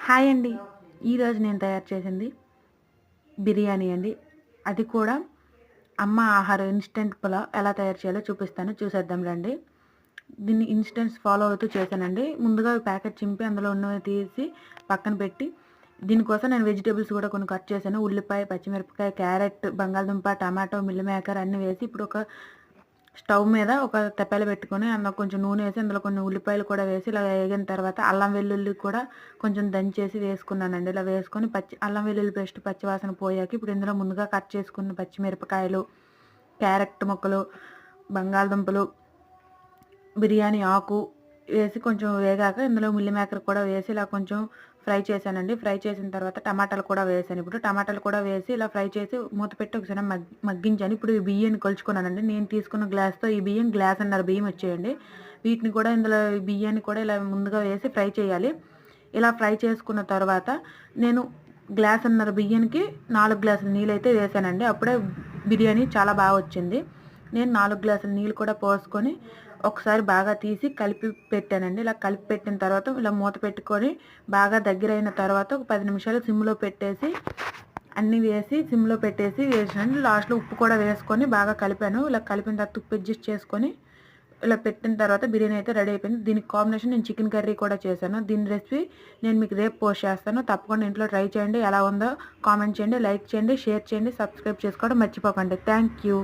Hi అండి. ఈరోజు నేను తయారు చేసింది బిర్యానీ అండి. అది కూడా అమ్మ ఆహారం ఇన్‌స్టంట్ పులావ్ ఎలా తయారు చేయాలో చూపిస్తాను. చూసేద్దాం రండి. దీన్ని ఇన్‌స్టెంట్స్ ఫాలో అవుతూ చేశానండి. ముందుగా ప్యాకెట్ చింపి అందులో ఉన్నవి తీసి పక్కన పెట్టి, దీనికోసం నేను వెజిటబుల్స్ కూడా కొన్ని కట్ చేశాను. ఉల్లిపాయ, పచ్చిమిరపకాయ, క్యారెట్, బంగాళదుంప, టమాటో, మిల్ మేకర్ అన్నీ వేసి ఇప్పుడు ఒక స్టవ్ మీద ఒక తప్పెల పెట్టుకొని అందులో కొంచెం నూనె వేసి అందులో కొన్ని ఉల్లిపాయలు కూడా వేసి ఇలా వేగిన తర్వాత అల్లం వెల్లుల్లి కూడా కొంచెం దంచేసి వేసుకున్నానండి. ఇలా వేసుకొని అల్లం వెల్లుల్లి పేస్ట్ పచ్చివాసన పోయాక ఇప్పుడు ఇందులో ముందుగా కట్ చేసుకున్న పచ్చిమిరపకాయలు, క్యారెట్ ముక్కలు, బంగాళదుంపలు, బిర్యానీ ఆకు వేసి కొంచెం వేగాక ఇందులో మిల్ మేకర్ కూడా వేసి ఇలా కొంచెం ఫ్రై చేశానండి. ఫ్రై చేసిన తర్వాత టమాటాలు కూడా వేసాను. ఇప్పుడు టమాటాలు కూడా వేసి ఇలా ఫ్రై చేసి మూత పెట్టి ఒకసారి మగ్గించాను. ఇప్పుడు ఈ బియ్యాన్ని కొలుచుకున్నానండి. నేను తీసుకున్న గ్లాస్‌తో ఈ బియ్యం గ్లాసున్నర బియ్యం వచ్చాయండి. వీటిని కూడా ఇందులో ఈ బియ్యాన్ని కూడా ఇలా ముందుగా వేసి ఫ్రై చేయాలి. ఇలా ఫ్రై చేసుకున్న తర్వాత నేను గ్లాసున్నర బియ్యానికి 4 గ్లాసుల నీళ్ళైతే వేసానండి. అప్పుడే బిర్యానీ చాలా బాగా వచ్చింది. నేను 4 గ్లాసుల నీళ్ళు కూడా పోసుకొని ఒకసారి బాగా తీసి కలిపి పెట్టానండి. ఇలా కలిపి పెట్టిన తర్వాత ఇలా మూత పెట్టుకొని బాగా దగ్గరైన తర్వాత ఒక 10 నిమిషాలు సిమ్‌లో పెట్టేసి అన్నీ వేసి సిమ్‌లో పెట్టేసి వేసాను. లాస్ట్‌లో ఉప్పు కూడా వేసుకొని బాగా కలిపాను. ఇలా కలిపిన తర్వాత ఉప్పు అడ్జస్ట్ చేసుకొని ఇలా పెట్టిన తర్వాత బిర్యానీ అయితే రెడీ అయిపోయింది. దీనికి కాంబినేషన్ నేను చికెన్ కర్రీ కూడా చేశాను. దీని రెసిపీ నేను మీకు రేపు పోస్ట్ చేస్తాను. తప్పకుండా ఇంట్లో ట్రై చేయండి. ఎలా ఉందో కామెంట్ చేయండి, లైక్ చేయండి, షేర్ చేయండి, సబ్స్క్రైబ్ చేసుకోవడం మర్చిపోకండి. Thank you.